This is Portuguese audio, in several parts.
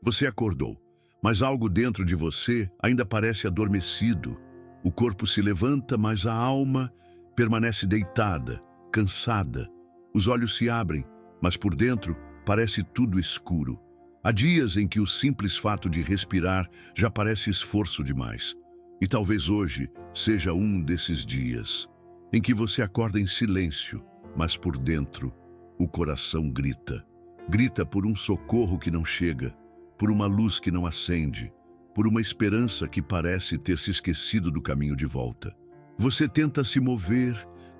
Você acordou, mas algo dentro de você ainda parece adormecido. O corpo se levanta, mas a alma permanece deitada, cansada. Os olhos se abrem, mas por dentro parece tudo escuro. Há dias em que o simples fato de respirar já parece esforço demais. E talvez hoje seja um desses dias em que você acorda em silêncio, mas por dentro o coração grita. Grita por um socorro que não chega, por uma luz que não acende, por uma esperança que parece ter se esquecido do caminho de volta. Você tenta se mover,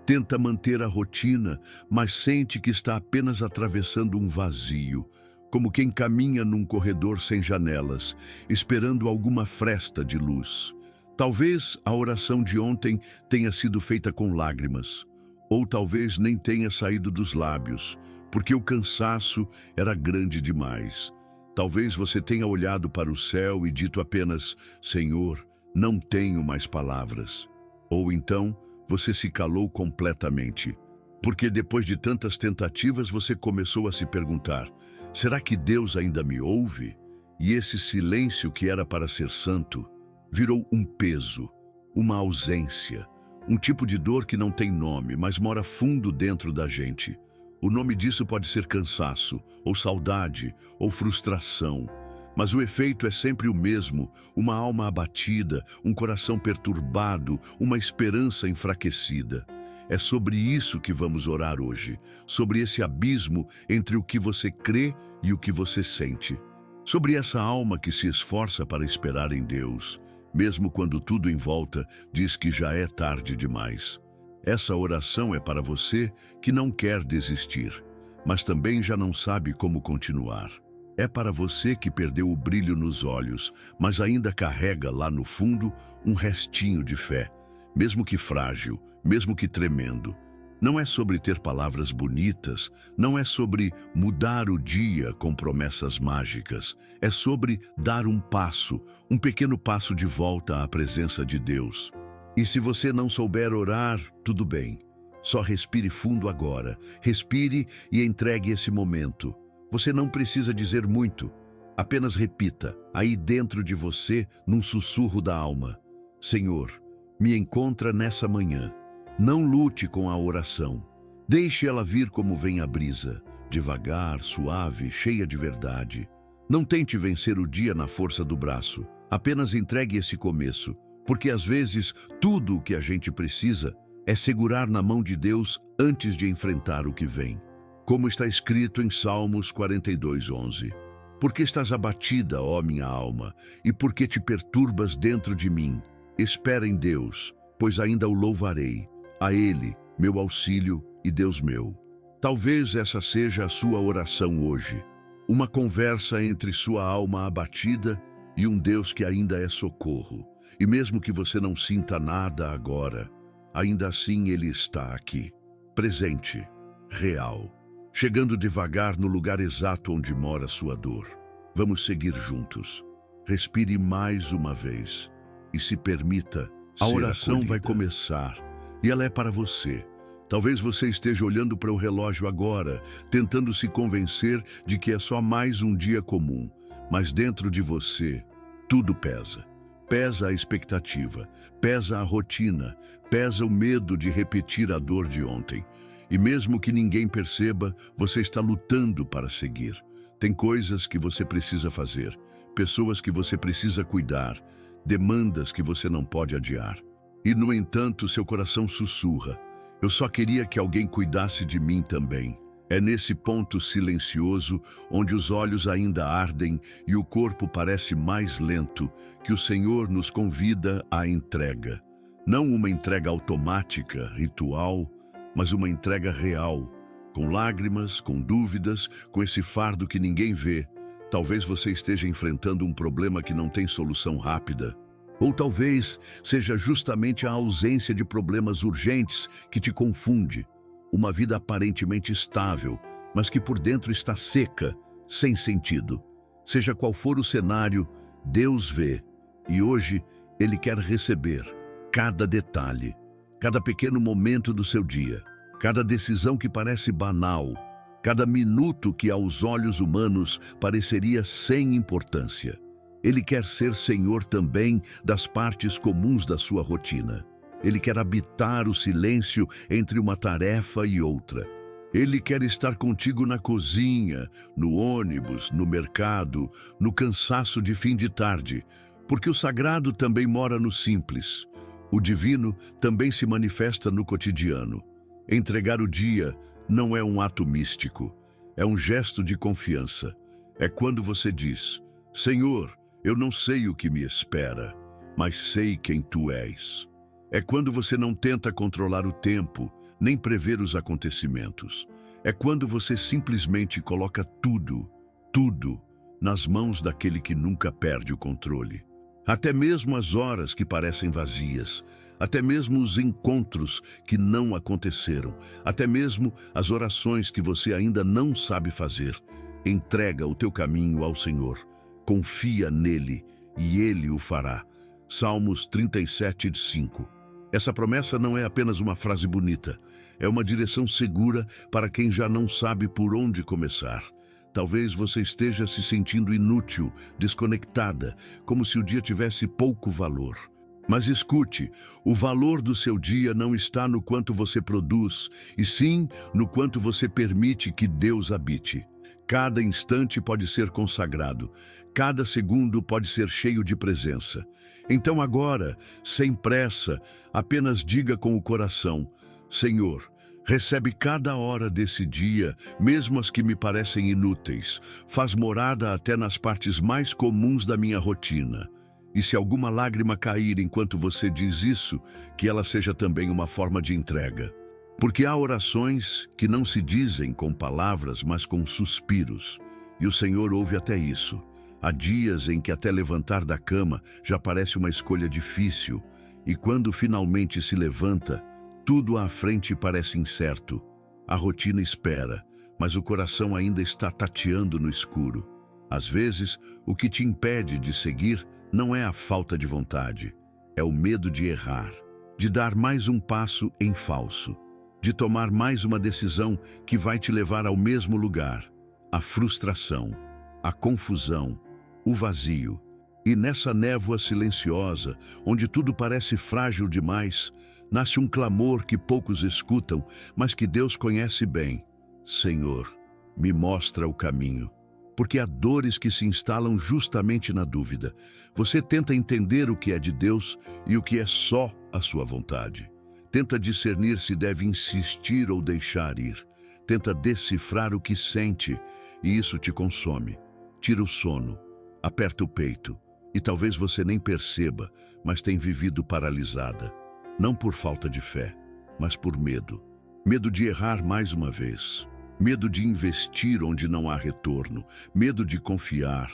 tenta manter a rotina, mas sente que está apenas atravessando um vazio, como quem caminha num corredor sem janelas, esperando alguma fresta de luz. Talvez a oração de ontem tenha sido feita com lágrimas, ou talvez nem tenha saído dos lábios, porque o cansaço era grande demais. Talvez você tenha olhado para o céu e dito apenas: Senhor, não tenho mais palavras. Ou então você se calou completamente, porque depois de tantas tentativas você começou a se perguntar: será que Deus ainda me ouve? E esse silêncio que era para ser santo virou um peso, uma ausência, um tipo de dor que não tem nome, mas mora fundo dentro da gente. O nome disso pode ser cansaço, ou saudade, ou frustração. Mas o efeito é sempre o mesmo: uma alma abatida, um coração perturbado, uma esperança enfraquecida. É sobre isso que vamos orar hoje, sobre esse abismo entre o que você crê e o que você sente. Sobre essa alma que se esforça para esperar em Deus, mesmo quando tudo em volta diz que já é tarde demais. Essa oração é para você que não quer desistir, mas também já não sabe como continuar. É para você que perdeu o brilho nos olhos, mas ainda carrega lá no fundo um restinho de fé, mesmo que frágil, mesmo que tremendo. Não é sobre ter palavras bonitas, não é sobre mudar o dia com promessas mágicas. É sobre dar um passo, um pequeno passo de volta à presença de Deus. E se você não souber orar, tudo bem. Só respire fundo agora. Respire e entregue esse momento. Você não precisa dizer muito. Apenas repita, aí dentro de você, num sussurro da alma: Senhor, me encontra nessa manhã. Não lute com a oração. Deixe ela vir como vem a brisa, devagar, suave, cheia de verdade. Não tente vencer o dia na força do braço. Apenas entregue esse começo, porque às vezes tudo o que a gente precisa é segurar na mão de Deus antes de enfrentar o que vem. Como está escrito em Salmos 42:11. Porque estás abatida, ó minha alma, e porque te perturbas dentro de mim? Espera em Deus, pois ainda o louvarei. A Ele, meu auxílio e Deus meu. Talvez essa seja a sua oração hoje. Uma conversa entre sua alma abatida e um Deus que ainda é socorro. E mesmo que você não sinta nada agora, ainda assim Ele está aqui, presente, real, chegando devagar no lugar exato onde mora sua dor. Vamos seguir juntos. Respire mais uma vez e se permita. A oração vai começar e ela é para você. Talvez você esteja olhando para o relógio agora, tentando se convencer de que é só mais um dia comum, mas dentro de você, tudo pesa. Pesa a expectativa, pesa a rotina, pesa o medo de repetir a dor de ontem. E mesmo que ninguém perceba, você está lutando para seguir. Tem coisas que você precisa fazer, pessoas que você precisa cuidar, demandas que você não pode adiar. E, no entanto, seu coração sussurra: eu só queria que alguém cuidasse de mim também. É nesse ponto silencioso, onde os olhos ainda ardem e o corpo parece mais lento, que o Senhor nos convida à entrega. Não uma entrega automática, ritual, mas uma entrega real, com lágrimas, com dúvidas, com esse fardo que ninguém vê. Talvez você esteja enfrentando um problema que não tem solução rápida. Ou talvez seja justamente a ausência de problemas urgentes que te confunde. Uma vida aparentemente estável, mas que por dentro está seca, sem sentido. Seja qual for o cenário, Deus vê. E hoje Ele quer receber cada detalhe, cada pequeno momento do seu dia, cada decisão que parece banal, cada minuto que aos olhos humanos pareceria sem importância. Ele quer ser Senhor também das partes comuns da sua rotina. Ele quer habitar o silêncio entre uma tarefa e outra. Ele quer estar contigo na cozinha, no ônibus, no mercado, no cansaço de fim de tarde, porque o sagrado também mora no simples. O divino também se manifesta no cotidiano. Entregar o dia não é um ato místico, é um gesto de confiança. É quando você diz: Senhor, eu não sei o que me espera, mas sei quem tu és. É quando você não tenta controlar o tempo, nem prever os acontecimentos. É quando você simplesmente coloca tudo, nas mãos daquele que nunca perde o controle. Até mesmo as horas que parecem vazias, até mesmo os encontros que não aconteceram, até mesmo as orações que você ainda não sabe fazer. Entrega o teu caminho ao Senhor, confia nele e ele o fará. Salmos 37:5. Essa promessa não é apenas uma frase bonita, é uma direção segura para quem já não sabe por onde começar. Talvez você esteja se sentindo inútil, desconectada, como se o dia tivesse pouco valor. Mas escute, o valor do seu dia não está no quanto você produz, e sim no quanto você permite que Deus habite. Cada instante pode ser consagrado, cada segundo pode ser cheio de presença. Então agora, sem pressa, apenas diga com o coração: Senhor, recebe cada hora desse dia, mesmo as que me parecem inúteis. Faz morada até nas partes mais comuns da minha rotina. E se alguma lágrima cair enquanto você diz isso, que ela seja também uma forma de entrega. Porque há orações que não se dizem com palavras, mas com suspiros. E o Senhor ouve até isso. Há dias em que até levantar da cama já parece uma escolha difícil. E quando finalmente se levanta, tudo à frente parece incerto. A rotina espera, mas o coração ainda está tateando no escuro. Às vezes, o que te impede de seguir não é a falta de vontade, é o medo de errar, de dar mais um passo em falso, de tomar mais uma decisão que vai te levar ao mesmo lugar, a frustração, a confusão, o vazio. E nessa névoa silenciosa, onde tudo parece frágil demais, nasce um clamor que poucos escutam, mas que Deus conhece bem. Senhor, me mostra o caminho. Porque há dores que se instalam justamente na dúvida. Você tenta entender o que é de Deus e o que é só a sua vontade. Tenta discernir se deve insistir ou deixar ir. Tenta decifrar o que sente e isso te consome. Tira o sono, aperta o peito e talvez você nem perceba, mas tem vivido paralisada. Não por falta de fé, mas por medo. Medo de errar mais uma vez. Medo de investir onde não há retorno, medo de confiar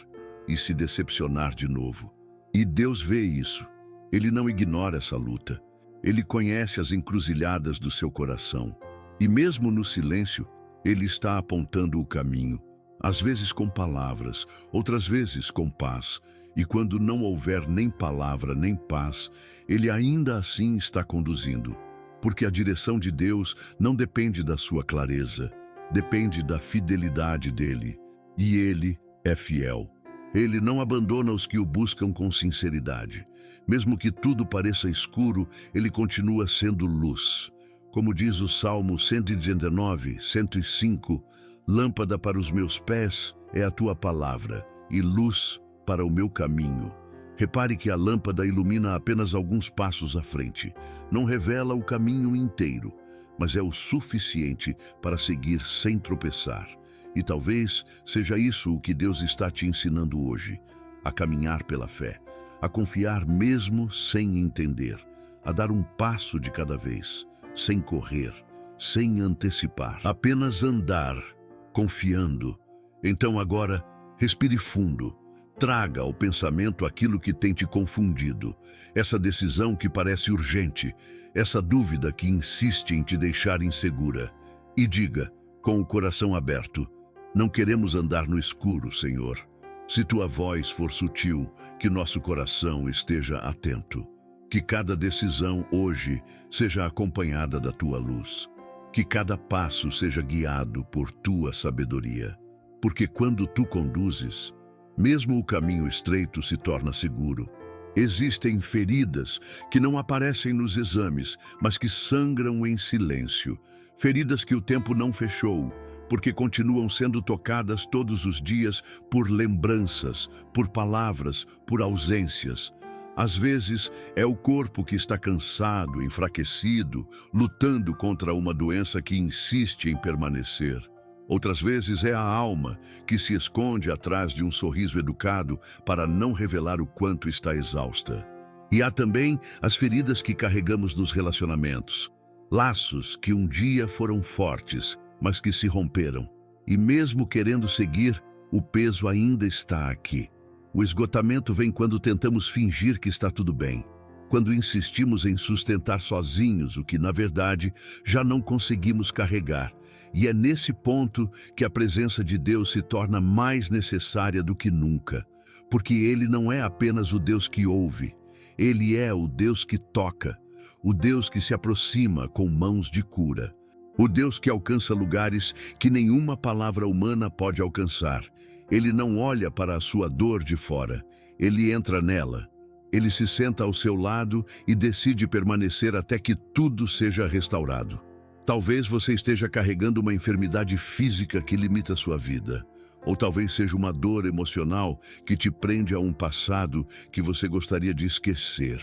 e se decepcionar de novo. E Deus vê isso. Ele não ignora essa luta. Ele conhece as encruzilhadas do seu coração. E mesmo no silêncio, Ele está apontando o caminho. Às vezes com palavras, outras vezes com paz. E quando não houver nem palavra nem paz, Ele ainda assim está conduzindo. Porque a direção de Deus não depende da sua clareza. Depende da fidelidade dele, e ele é fiel. Ele não abandona os que o buscam com sinceridade. Mesmo que tudo pareça escuro, ele continua sendo luz. Como diz o Salmo 119, 105, lâmpada para os meus pés é a tua palavra, e luz para o meu caminho. Repare que a lâmpada ilumina apenas alguns passos à frente, não revela o caminho inteiro, mas é o suficiente para seguir sem tropeçar. E talvez seja isso o que Deus está te ensinando hoje, a caminhar pela fé, a confiar mesmo sem entender, a dar um passo de cada vez, sem correr, sem antecipar, apenas andar, confiando. Então agora, respire fundo. Traga ao pensamento aquilo que tem te confundido, essa decisão que parece urgente, essa dúvida que insiste em te deixar insegura. E diga, com o coração aberto: não queremos andar no escuro, Senhor. Se tua voz for sutil, que nosso coração esteja atento. Que cada decisão hoje seja acompanhada da tua luz. Que cada passo seja guiado por tua sabedoria. Porque quando tu conduzes, mesmo o caminho estreito se torna seguro. Existem feridas que não aparecem nos exames, mas que sangram em silêncio. Feridas que o tempo não fechou, porque continuam sendo tocadas todos os dias por lembranças, por palavras, por ausências. Às vezes, é o corpo que está cansado, enfraquecido, lutando contra uma doença que insiste em permanecer. Outras vezes é a alma que se esconde atrás de um sorriso educado para não revelar o quanto está exausta. E há também as feridas que carregamos nos relacionamentos. Laços que um dia foram fortes, mas que se romperam. E mesmo querendo seguir, o peso ainda está aqui. O esgotamento vem quando tentamos fingir que está tudo bem, quando insistimos em sustentar sozinhos o que, na verdade, já não conseguimos carregar. E é nesse ponto que a presença de Deus se torna mais necessária do que nunca, porque Ele não é apenas o Deus que ouve, Ele é o Deus que toca, o Deus que se aproxima com mãos de cura, o Deus que alcança lugares que nenhuma palavra humana pode alcançar. Ele não olha para a sua dor de fora, ele entra nela. Ele se senta ao seu lado e decide permanecer até que tudo seja restaurado. Talvez você esteja carregando uma enfermidade física que limita sua vida, ou talvez seja uma dor emocional que te prende a um passado que você gostaria de esquecer.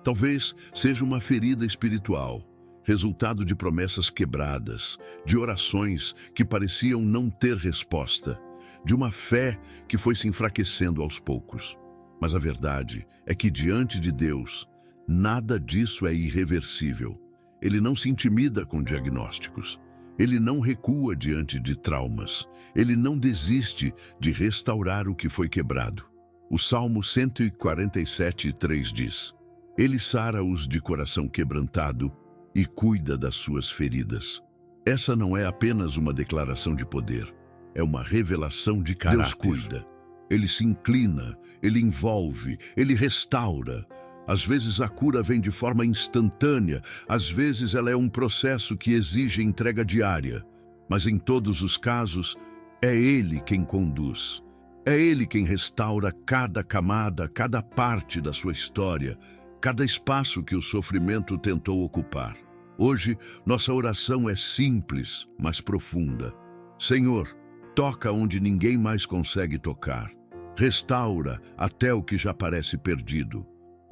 Talvez seja uma ferida espiritual, resultado de promessas quebradas, de orações que pareciam não ter resposta, de uma fé que foi se enfraquecendo aos poucos. Mas a verdade é que diante de Deus, nada disso é irreversível. Ele não se intimida com diagnósticos. Ele não recua diante de traumas. Ele não desiste de restaurar o que foi quebrado. O Salmo 147:3 diz: Ele sara os de coração quebrantado e cuida das suas feridas. Essa não é apenas uma declaração de poder. É uma revelação de caráter. Deus cuida. Ele se inclina, ele envolve, ele restaura. Às vezes a cura vem de forma instantânea, às vezes ela é um processo que exige entrega diária. Mas em todos os casos, é Ele quem conduz. É Ele quem restaura cada camada, cada parte da sua história, cada espaço que o sofrimento tentou ocupar. Hoje, nossa oração é simples, mas profunda. Senhor, toca onde ninguém mais consegue tocar. Restaura até o que já parece perdido.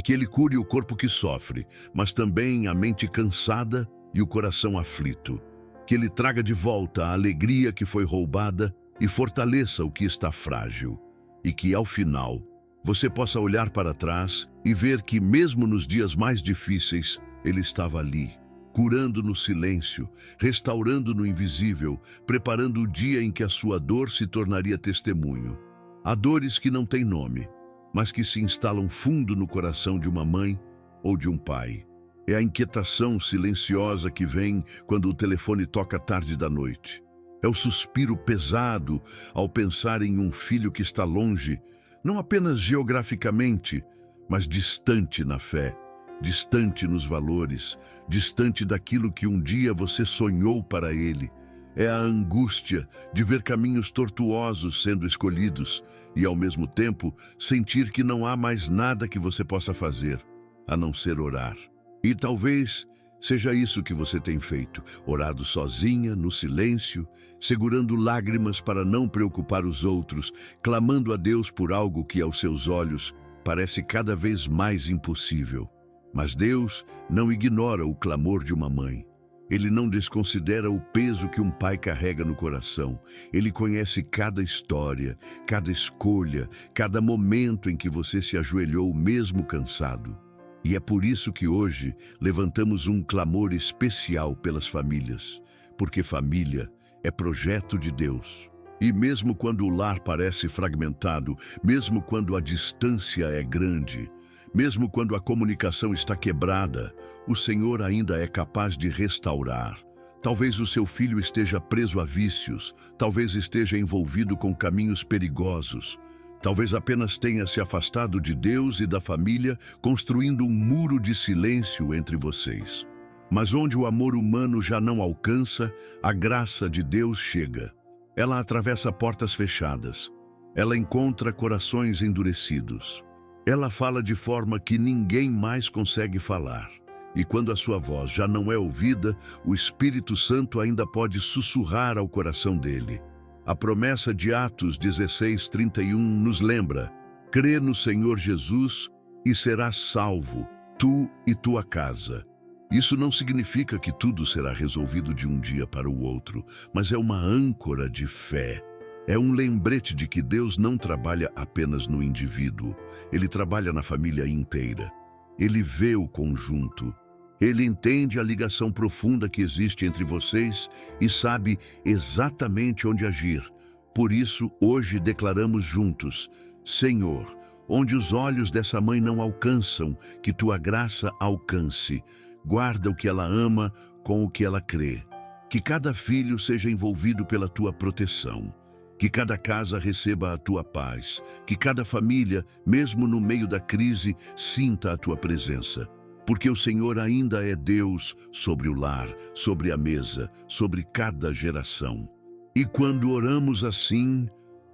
Que Ele cure o corpo que sofre, mas também a mente cansada e o coração aflito. Que Ele traga de volta a alegria que foi roubada e fortaleça o que está frágil. E que, ao final, você possa olhar para trás e ver que, mesmo nos dias mais difíceis, Ele estava ali, curando no silêncio, restaurando no invisível, preparando o dia em que a sua dor se tornaria testemunho. Há dores que não têm nome, mas que se instalam fundo no coração de uma mãe ou de um pai. É a inquietação silenciosa que vem quando o telefone toca tarde da noite. É o suspiro pesado ao pensar em um filho que está longe, não apenas geograficamente, mas distante na fé, distante nos valores, distante daquilo que um dia você sonhou para ele. É a angústia de ver caminhos tortuosos sendo escolhidos e, ao mesmo tempo, sentir que não há mais nada que você possa fazer, a não ser orar. E talvez seja isso que você tem feito, orado sozinha, no silêncio, segurando lágrimas para não preocupar os outros, clamando a Deus por algo que, aos seus olhos, parece cada vez mais impossível. Mas Deus não ignora o clamor de uma mãe. Ele não desconsidera o peso que um pai carrega no coração. Ele conhece cada história, cada escolha, cada momento em que você se ajoelhou mesmo cansado. E é por isso que hoje levantamos um clamor especial pelas famílias, porque família é projeto de Deus. E mesmo quando o lar parece fragmentado, mesmo quando a distância é grande, mesmo quando a comunicação está quebrada, o Senhor ainda é capaz de restaurar. Talvez o seu filho esteja preso a vícios, talvez esteja envolvido com caminhos perigosos, talvez apenas tenha se afastado de Deus e da família, construindo um muro de silêncio entre vocês. Mas onde o amor humano já não alcança, a graça de Deus chega. Ela atravessa portas fechadas. Ela encontra corações endurecidos. Ela fala de forma que ninguém mais consegue falar. E quando a sua voz já não é ouvida, o Espírito Santo ainda pode sussurrar ao coração dele. A promessa de Atos 16:31 nos lembra: crê no Senhor Jesus e serás salvo, tu e tua casa. Isso não significa que tudo será resolvido de um dia para o outro, mas é uma âncora de fé. É um lembrete de que Deus não trabalha apenas no indivíduo, Ele trabalha na família inteira. Ele vê o conjunto. Ele entende a ligação profunda que existe entre vocês e sabe exatamente onde agir. Por isso, hoje declaramos juntos: Senhor, onde os olhos dessa mãe não alcançam, que tua graça alcance. Guarda o que ela ama com o que ela crê. Que cada filho seja envolvido pela tua proteção. Que cada casa receba a tua paz. Que cada família, mesmo no meio da crise, sinta a tua presença. Porque o Senhor ainda é Deus sobre o lar, sobre a mesa, sobre cada geração. E quando oramos assim,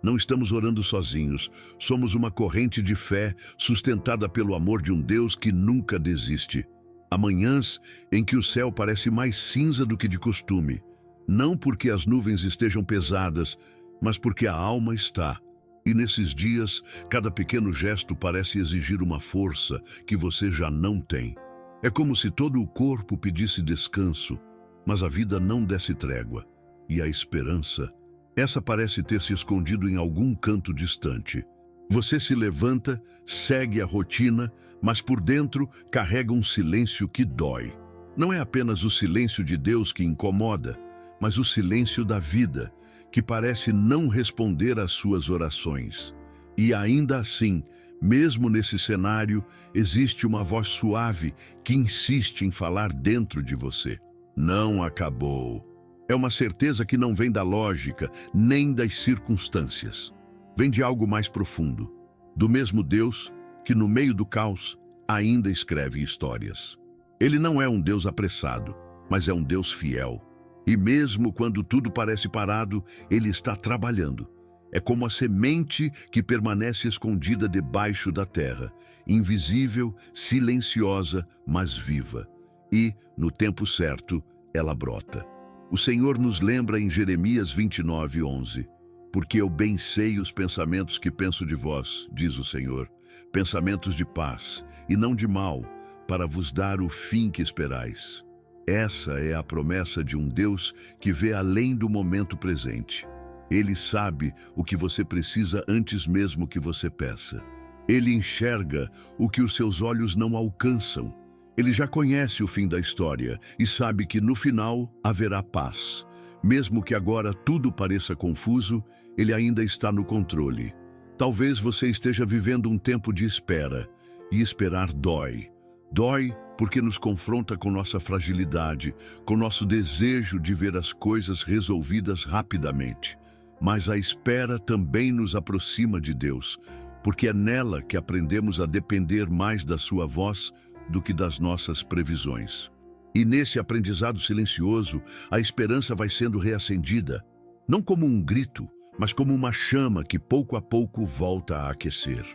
não estamos orando sozinhos. Somos uma corrente de fé sustentada pelo amor de um Deus que nunca desiste. Há manhãs em que o céu parece mais cinza do que de costume. Não porque as nuvens estejam pesadas, mas porque a alma está. E nesses dias, cada pequeno gesto parece exigir uma força que você já não tem. É como se todo o corpo pedisse descanso, mas a vida não desse trégua. E a esperança, essa parece ter se escondido em algum canto distante. Você se levanta, segue a rotina, mas por dentro carrega um silêncio que dói. Não é apenas o silêncio de Deus que incomoda, mas o silêncio da vida, que parece não responder às suas orações. E ainda assim, mesmo nesse cenário, existe uma voz suave que insiste em falar dentro de você. Não acabou. É uma certeza que não vem da lógica, nem das circunstâncias. Vem de algo mais profundo, do mesmo Deus que no meio do caos ainda escreve histórias. Ele não é um Deus apressado, mas é um Deus fiel. E mesmo quando tudo parece parado, Ele está trabalhando. É como a semente que permanece escondida debaixo da terra, invisível, silenciosa, mas viva. E, no tempo certo, ela brota. O Senhor nos lembra em Jeremias 29:11. Porque eu bem sei os pensamentos que penso de vós, diz o Senhor, pensamentos de paz e não de mal, para vos dar o fim que esperais. Essa é a promessa de um Deus que vê além do momento presente. Ele sabe o que você precisa antes mesmo que você peça. Ele enxerga o que os seus olhos não alcançam. Ele já conhece o fim da história e sabe que no final haverá paz. Mesmo que agora tudo pareça confuso, Ele ainda está no controle. Talvez você esteja vivendo um tempo de espera, e esperar dói. Dói porque nos confronta com nossa fragilidade, com nosso desejo de ver as coisas resolvidas rapidamente. Mas a espera também nos aproxima de Deus, porque é nela que aprendemos a depender mais da sua voz do que das nossas previsões. E nesse aprendizado silencioso, a esperança vai sendo reacendida, não como um grito, mas como uma chama que pouco a pouco volta a aquecer.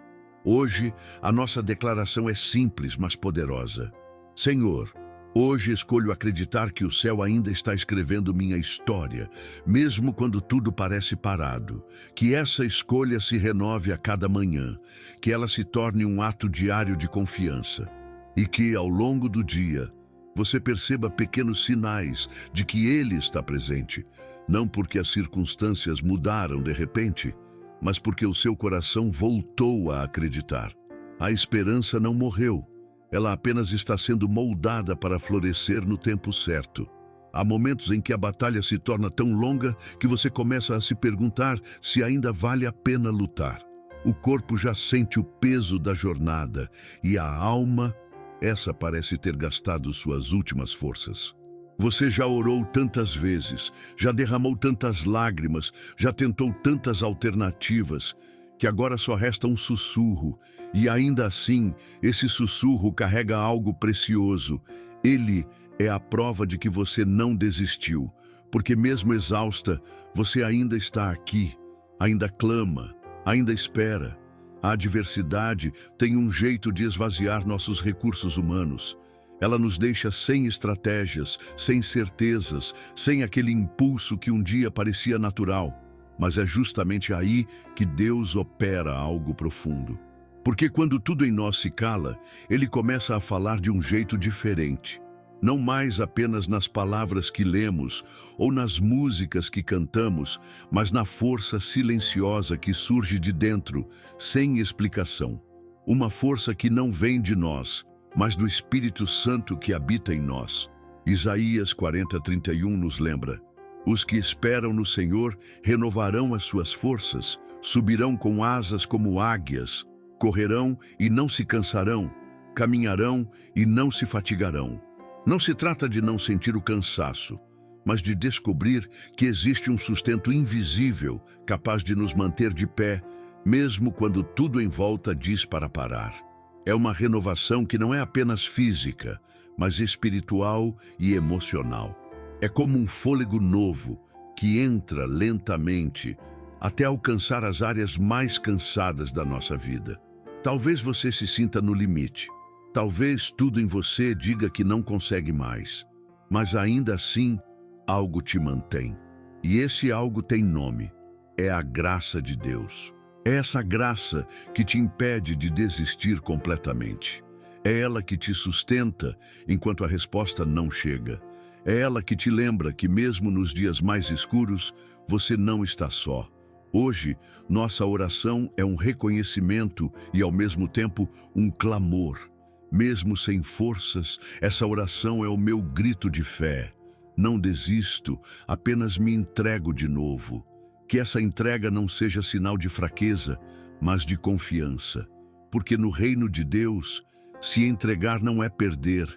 Hoje, a nossa declaração é simples, mas poderosa. Senhor, hoje escolho acreditar que o céu ainda está escrevendo minha história, mesmo quando tudo parece parado. Que essa escolha se renove a cada manhã, que ela se torne um ato diário de confiança. E que, ao longo do dia, você perceba pequenos sinais de que Ele está presente, não porque as circunstâncias mudaram de repente, mas porque o seu coração voltou a acreditar. A esperança não morreu, ela apenas está sendo moldada para florescer no tempo certo. Há momentos em que a batalha se torna tão longa que você começa a se perguntar se ainda vale a pena lutar. O corpo já sente o peso da jornada e a alma, essa parece ter gastado suas últimas forças. Você já orou tantas vezes, já derramou tantas lágrimas, já tentou tantas alternativas, que agora só resta um sussurro, e ainda assim, esse sussurro carrega algo precioso. Ele É a prova de que você não desistiu, porque mesmo exausta, você ainda está aqui, ainda clama, ainda espera. A adversidade tem um jeito de esvaziar nossos recursos humanos. Ela nos deixa sem estratégias, sem certezas, sem aquele impulso que um dia parecia natural. Mas é justamente aí que Deus opera algo profundo. Porque quando tudo em nós se cala, Ele começa a falar de um jeito diferente. Não mais apenas nas palavras que lemos ou nas músicas que cantamos, mas na força silenciosa que surge de dentro, sem explicação. Uma força que não vem de nós, mas do Espírito Santo que habita em nós. Isaías 40:31 nos lembra: os que esperam no Senhor renovarão as suas forças, subirão com asas como águias, correrão e não se cansarão, caminharão e não se fatigarão. Não se trata de não sentir o cansaço, mas de descobrir que existe um sustento invisível capaz de nos manter de pé, mesmo quando tudo em volta diz para parar. É uma renovação que não é apenas física, mas espiritual e emocional. É como um fôlego novo que entra lentamente até alcançar as áreas mais cansadas da nossa vida. Talvez você se sinta no limite. Talvez tudo em você diga que não consegue mais, mas ainda assim, algo te mantém. E esse algo tem nome: é a graça de Deus. É essa graça que te impede de desistir completamente. É ela que te sustenta enquanto a resposta não chega. É ela que te lembra que mesmo nos dias mais escuros, você não está só. Hoje, nossa oração é um reconhecimento e, ao mesmo tempo, um clamor. Mesmo sem forças, essa oração é o meu grito de fé. Não desisto, apenas me entrego de novo. Que essa entrega não seja sinal de fraqueza, mas de confiança. Porque no reino de Deus, se entregar não é perder,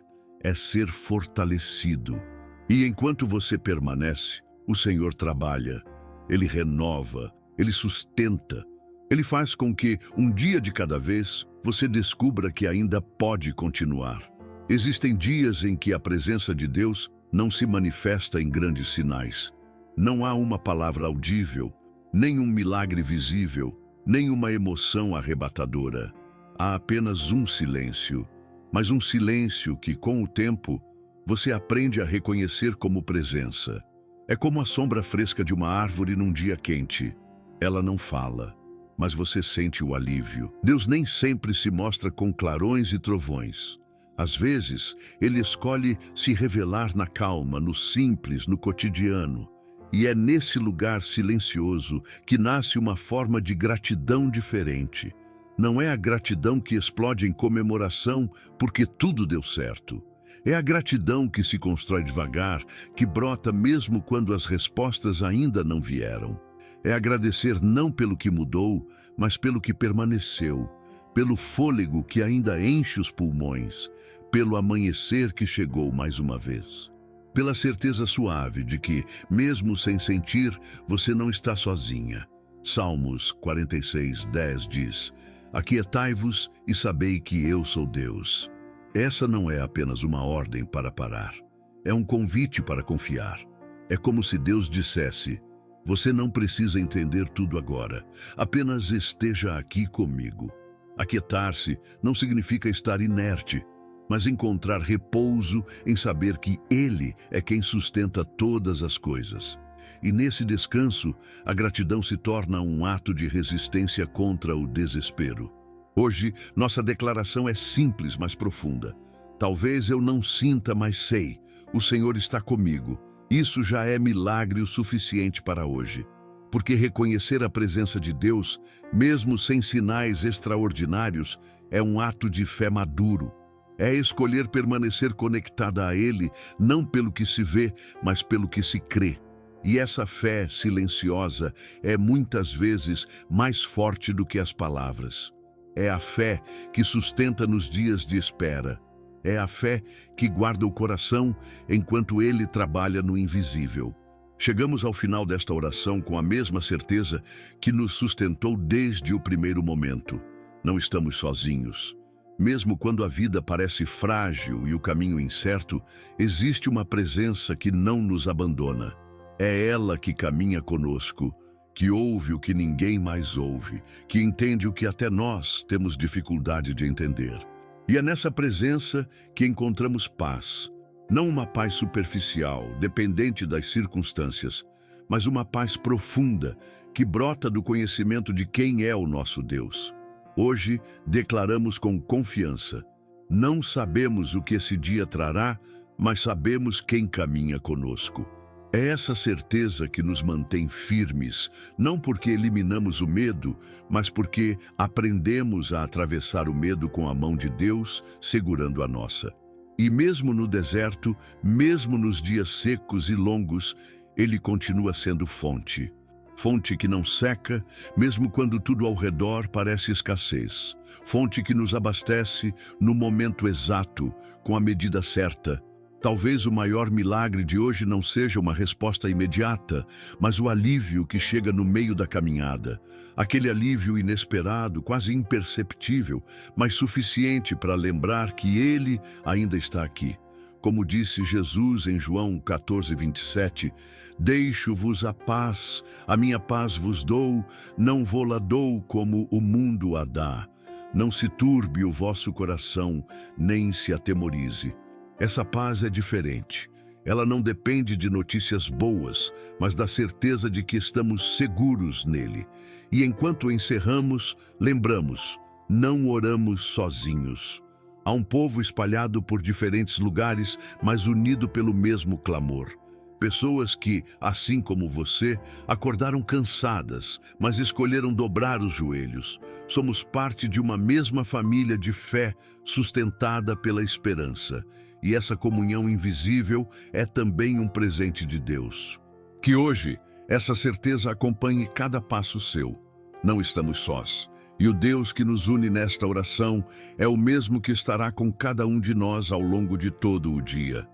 é ser fortalecido. E enquanto você permanece, o Senhor trabalha, Ele renova, Ele sustenta. Ele faz com que, um dia de cada vez, você descubra que ainda pode continuar. Existem dias em que a presença de Deus não se manifesta em grandes sinais. Não há uma palavra audível, nem um milagre visível, nem uma emoção arrebatadora. Há apenas um silêncio, mas um silêncio que, com o tempo, você aprende a reconhecer como presença. É como a sombra fresca de uma árvore num dia quente. Ela não fala, mas você sente o alívio. Deus nem sempre se mostra com clarões e trovões. Às vezes, Ele escolhe se revelar na calma, no simples, no cotidiano. E é nesse lugar silencioso que nasce uma forma de gratidão diferente. Não é a gratidão que explode em comemoração porque tudo deu certo. É a gratidão que se constrói devagar, que brota mesmo quando as respostas ainda não vieram. É agradecer não pelo que mudou, mas pelo que permaneceu, pelo fôlego que ainda enche os pulmões, pelo amanhecer que chegou mais uma vez. Pela certeza suave de que, mesmo sem sentir, você não está sozinha. Salmos 46:10 diz: aquietai-vos e sabei que eu sou Deus. Essa não é apenas uma ordem para parar. É um convite para confiar. É como se Deus dissesse: você não precisa entender tudo agora. Apenas esteja aqui comigo. Aquietar-se não significa estar inerte, mas encontrar repouso em saber que Ele é quem sustenta todas as coisas. E nesse descanso, a gratidão se torna um ato de resistência contra o desespero. Hoje, nossa declaração é simples, mas profunda. Talvez eu não sinta, mas sei. O Senhor está comigo. Isso já é milagre o suficiente para hoje. Porque reconhecer a presença de Deus, mesmo sem sinais extraordinários, é um ato de fé maduro. É escolher permanecer conectada a Ele, não pelo que se vê, mas pelo que se crê. E essa fé silenciosa é muitas vezes mais forte do que as palavras. É a fé que sustenta nos dias de espera. É a fé que guarda o coração enquanto Ele trabalha no invisível. Chegamos ao final desta oração com a mesma certeza que nos sustentou desde o primeiro momento. Não estamos sozinhos. Mesmo quando a vida parece frágil e o caminho incerto, existe uma presença que não nos abandona. É ela que caminha conosco, que ouve o que ninguém mais ouve, que entende o que até nós temos dificuldade de entender. E é nessa presença que encontramos paz. Não uma paz superficial, dependente das circunstâncias, mas uma paz profunda que brota do conhecimento de quem é o nosso Deus. Hoje, declaramos com confiança: não sabemos o que esse dia trará, mas sabemos quem caminha conosco. É essa certeza que nos mantém firmes, não porque eliminamos o medo, mas porque aprendemos a atravessar o medo com a mão de Deus, segurando a nossa. E mesmo no deserto, mesmo nos dias secos e longos, Ele continua sendo fonte. Fonte que não seca, mesmo quando tudo ao redor parece escassez. Fonte que nos abastece no momento exato, com a medida certa. Talvez o maior milagre de hoje não seja uma resposta imediata, mas o alívio que chega no meio da caminhada. Aquele alívio inesperado, quase imperceptível, mas suficiente para lembrar que Ele ainda está aqui. Como disse Jesus em João 14:27, deixo-vos a minha paz vos dou, não vô-la dou como o mundo a dá. Não se turbe o vosso coração, nem se atemorize. Essa paz é diferente. Ela não depende de notícias boas, mas da certeza de que estamos seguros nele. E enquanto encerramos, lembramos, não oramos sozinhos. Há um povo espalhado por diferentes lugares, mas unido pelo mesmo clamor. Pessoas que, assim como você, acordaram cansadas, mas escolheram dobrar os joelhos. Somos parte de uma mesma família de fé sustentada pela esperança. E essa comunhão invisível é também um presente de Deus. Que hoje essa certeza acompanhe cada passo seu. Não estamos sós. E o Deus que nos une nesta oração é o mesmo que estará com cada um de nós ao longo de todo o dia.